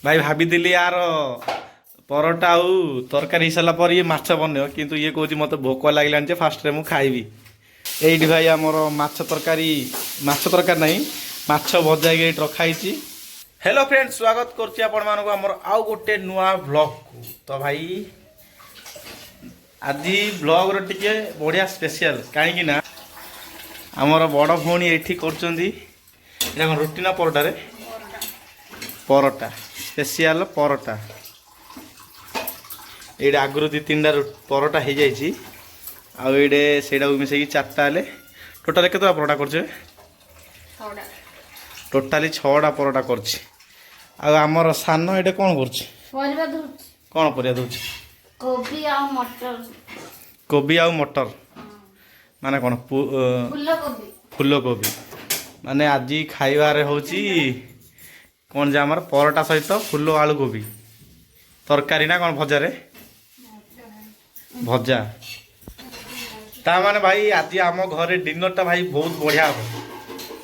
भाई भाभी यार परटा आउ तरकारी हो सारा पर ये माछ बन किंतु ये कहूँ मत भोक लगे फास्ट मु खाइबी एइटी भाई आमर माछ तरकारी नहीं माछ भजा ये रखाई। हेलो फ्रेंड्स स्वागत करछि आपण मानको हमर आउ गोटे नुआ ब्लॉग को। तो भाई आज ब्लॉग रो टिके बढ़िया स्पेशल कहीं ना आमर बड़ भौणी एठी करचंदी एटा रोटी ना परोटा रे परोटा स्पेशल परोटा ये आगु दी तीन परोटा हो जाइए आड़े से मिसेक चार्टा हेल्ले टोटाल केतटा परोटा कर टोटाली 6टा परोटा कर सान ये कौन कौन परिया दूसरी कोबी आ मटर माने कौन फूल कोबी माने आज खाइबार हूँ कौन जे आमर परोटा सहित फूल आलू कोबी तरकारी ना कौन भजा रे भजा ता माने भाई आज आम घरे डिनर टा भाई बहुत बढ़िया हम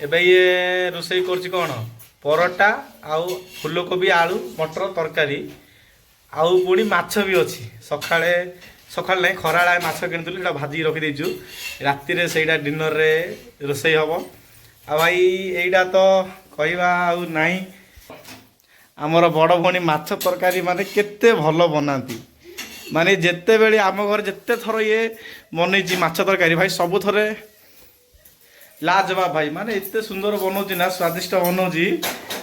एबे ये रोसई करछि कौन परोटा आउ फूलकोबी आलू मटर तरकारी आउ पुणी माछ भी अच्छी सकाळे सकाळ नहीं खराला माछ किणुलु सेटा भाजी रखी देइछु राति रे सेटा डिनर रे रोसई हबो आ भाई एइडा तो कहवा आउ नाही आमर बड़ भौणी माछ तरकारी माने केते भलो बनाती माने जेते बेले आम घर जेते थर ये बनई माछ तरकारी भाई सबु थरे लाजवाब भाई माने इतने सुंदर बनाऊँ ना स्वादिष्ट बनाऊँ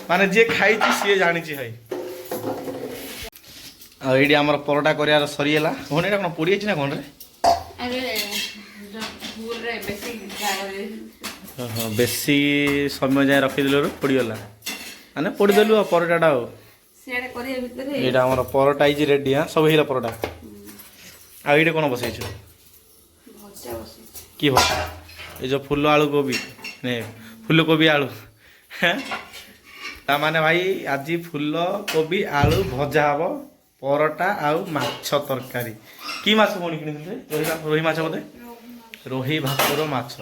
माने जे खाई सी जानी भाई आईडी आमर परोटा कर सरीगला भौणी कौन पोड़ी ना कौन रे बेसी समय जाए रखीदेलु पोड़गला माने पोड़देलु परोटा यहाँ आम परोटा रेडी हाँ सब है परोटा आईडे कौन बसई कि भजा ये जो फूल आलू कोबी नहीं फूल कोबी आलू ता माने भाई आज फूल कोबी आलू भजा हम परोटा आउ माछ तरकारी कि माछ कौन कि रोही माछ बोधे रोही भाकुर माछ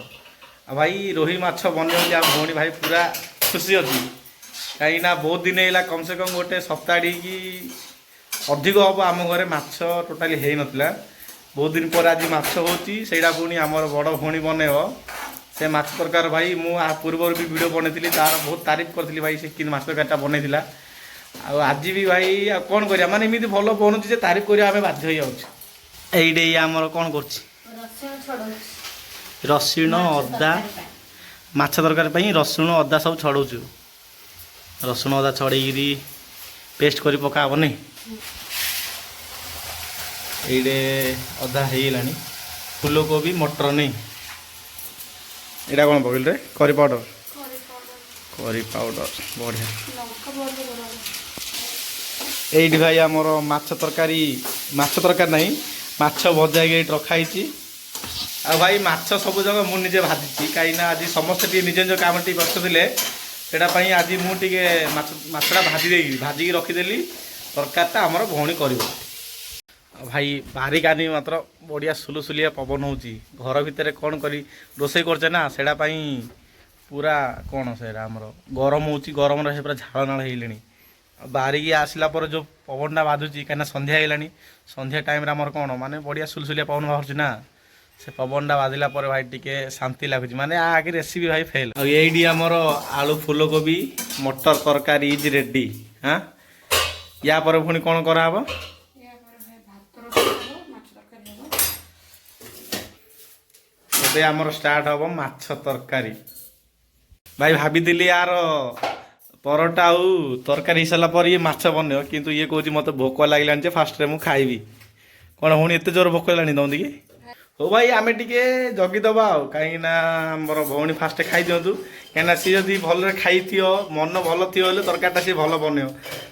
भाई रोही माछ बन भौणी भाई पूरा खुशी अच्छी कहीं बहुत दिन है कम से कम गोटे सप्ताह की अधिक हम आम घरे माछ टोटाली है नथिला बहुत दिन पर आज माछ होटा पुणी आमर बड़ भौणी बनैब से माछ तरकार भाई मु पूर्व भी वीडियो बनई तार बहुत तारीफ करी भाई से कि माछ तरकारीटा बनईला आज भी भाई कौन करिया माने एमती भल बनूँ जे तारीफ करिया आमे बाध्य हो जाउछे आमर कौन कर रसुण अदा माछ तरकारी रसुण अदा सब छड़ौचु रसुण अदा छड़ेगी पेस्ट कर पकाब नहीं ये अदा हो फूलकोबी मटर नहीं यहाँ कौन पकड़ रे करी पाउडर बढ़िया ये भाई आमर माछ तरकारी नहीं माछ भजा ये रखाई आ भाई माछ सब जगह मुझे भाजी कहीं आज समस्ते निज निज कम टे व्यस्त थे सेटापी आज मुझे माछटा भाजिकी रखीदेली तरकारीटा आमर भौणी कर भाई बाहरी गानी मात्र बढ़िया सुलुसुलिया पवन हो घर भितर कौन करी रोसई करचे ना सेटापी पूरा कौन से आमर गरम हो गरम से पूरा झाड़ नाड़ हो बाहरिकी आसला पर जो पवनटा बाधुची कहीं संध्या होगा संध्या टाइम आमर कौन माने बढ़िया सुलुसुलिया पवन बाहर ना से पवनटा बाजिला पर भाई टिके शांति लगुच माने आगे रेसिपी भाई फेल ये आमर आलू फूलकोबी मटर तरकारी इज रेडी हाँ या पर पुणी कौन कराब ए आमर स्टार्ट हम माछ तरकारी भाई भाभी यार परोटा आउ तरकारी हो सारा पर ये माछ बन किंतु ये कहूँ मत भोक लगे फास्ट मु खाइबी कौन हूँ एत जोर भोक लानी दौदी कि हो भाई आम टे जगिदबा कहीं मोर भौणी फास्ट खाई दिंतु कहीं सी जब भल खाई मन भल थी तरकारीटा सी भल बन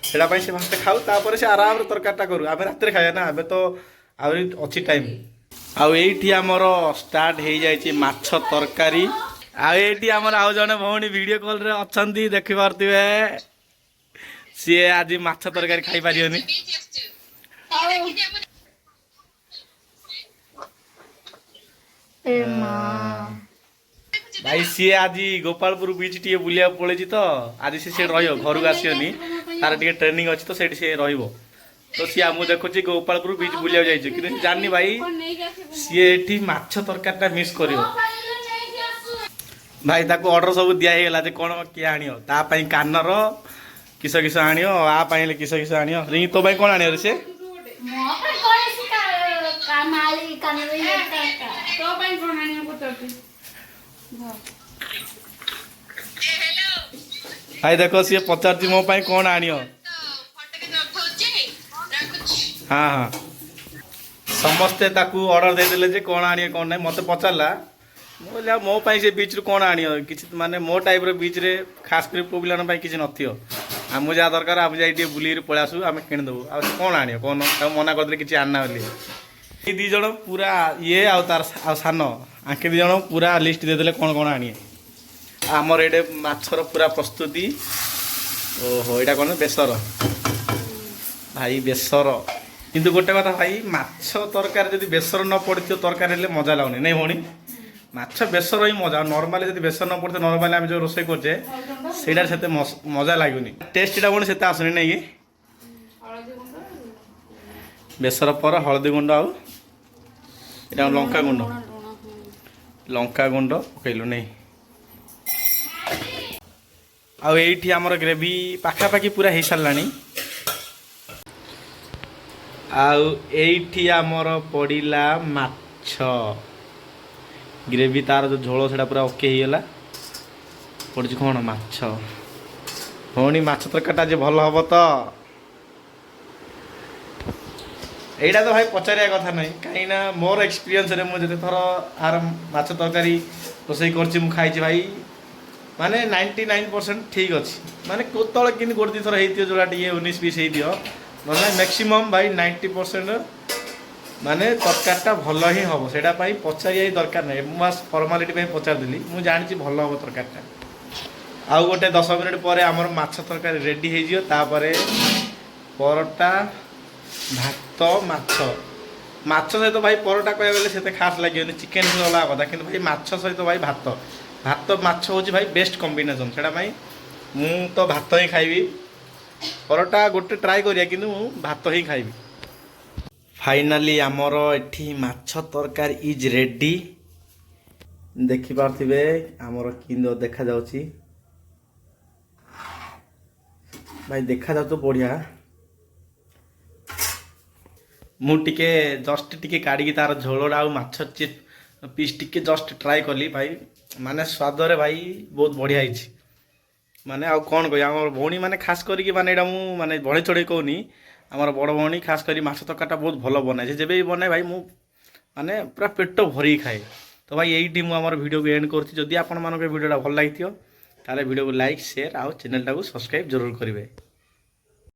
से फास्ट खाऊ तापर से आराम तरकारीटा करूँ आम रात खाया ना आम तो आहरी अच्छी टाइम आईटी आमर स्टार्ट हो जाए माछ तरकारी आईटी आमर आउ जने भौणी वीडियो कॉल रे अच्छंती देखि पारथिबे सी आज माछ तरकारी खाई पारियोनी भाई सी आज गोपालपुर बीच टी बुलिया पड़े तो आज सी रही घर को आसनी तार टिके ट्रेनिंग अच्छी तो सेठी से रहिबो तो सी आमु देखुची गोपालपुर बीच बुलिया जाइछु कि जाननी भाई सी एठी माछ तरकारीटा मिस करियो भाई ताको ऑर्डर सब दिया हे गेला जे कोन के आनियो ता पई कानर किस किस आनियो आ पई किस किस आनियो रिंग तो भाई कोन आनियो रे से मो पर कोन से कामाली कानर तो पई कोन आनियो पुतटी भाई देखो सी पचार मो पाई कौन आनियो हाँ हाँ समस्ते ताकू ऑर्डर दे देले जे कौन आनियो कौन नहीं मते पचारला बोले मो पाई से बीच रु कौन आनियो किछि माने मो टाइप रो बीच रे खास कर प्रोब्लेम पाई किछि नथियो आ मु जा दरकार आप जाई टे बुली रे पळा आसु आमे किन देबो आ कौन आनियो कौन ता मना कर दे किछि आनना बोली ई दी जण पूरा ये आ तार आ सानो आके दी जण पूरा लिस्ट दे देले कौन कौन आनिए आमर एडे माछर पूरा प्रस्तुति ओहो एटा कौन बेसर भाई बेसर किंतु गोटे कथा भाई माछ तरकारी जदि बेसर न पड़थि तरकारी हेले मजा लागुनी नहीं भौणी माछ बेसर ही मजा नॉर्मली जदि बेसर न पड़थे नॉर्मली हम जो रोषे करछे सेटा सेते मजा लागुनी टेस्ट एटा कोन सेते आसुनी नै कि बेसर पर हळदी गुंड आउ एटा लंका गुंड पकैलु नै आउ एठी हमर ग्रेवी पाखापाखी पूरा हो सारानी आउ एठी हमर पड़िला माछ ग्रेवी तार जो झोल सेटा पूरा ओके हो गला पड़ी कौन माछ भौणी माछ तरकारीटा जे भल हम तो एटा तो भाई पचारिया कथा नहीं कहीं ना मोर एक्सपीरियंस रे मु जते थर आर माछ तरकारी रोसई करछि मु खाइछि भाई माने 99% ठीक अच्छी माने कोतल कि गोटे थर होती जोड़ा टे 19-20 हो ना मैक्सिमम भाई 90% माने तरकारीटा भल ही हम से पचार दरकार नहीं बस फर्मालीटी पचारदेली मुझे जानी भल हम तरकारीटा आउ गोटे 10 मिनिट पर आमर माछ तरकारी रेडी हो तापर परोटा भात माछ सहित भाई परोटा कह गले से खास लगे चिकेन अलग कथा कि भाई माछ सहित भाई भात भात माछ हूँ भाई बेस्ट कॉम्बिनेशन से मु तो भात ही खाइबी परोटा गोटे ट्राए करिया कि भात ही खाइबी फाइनाली आमर एठी माछ तरकारी इज रेडी देखि पारथिबे आमर किंदो देखा जाउची भाई देखा जाउ तो बढ़िया मु टिके जस्ट टिके काढ़ी तार झोलड़ा आ माछ पीस टिके जस्ट ट्राए कली भाई माने स्वाद रे भाई बहुत बढ़िया है माने आ कौन कह आम भौणी मैंने खास करके माने मु माने बढ़े चढ़े कहनी आमर बड़ भौणी खास कर माछ तरकारीटा बहुत भल बनाए जब भी बनाए भाई मु माने पूरा पेट भरी खाए तो भाई यही मुझे वीडियो को एंड करती जदि आपण मान वीडियोटा भल लगी ताले वीडियो को लाइक शेयर आउ चैनल टाको सब्सक्राइब जरूर करेंगे।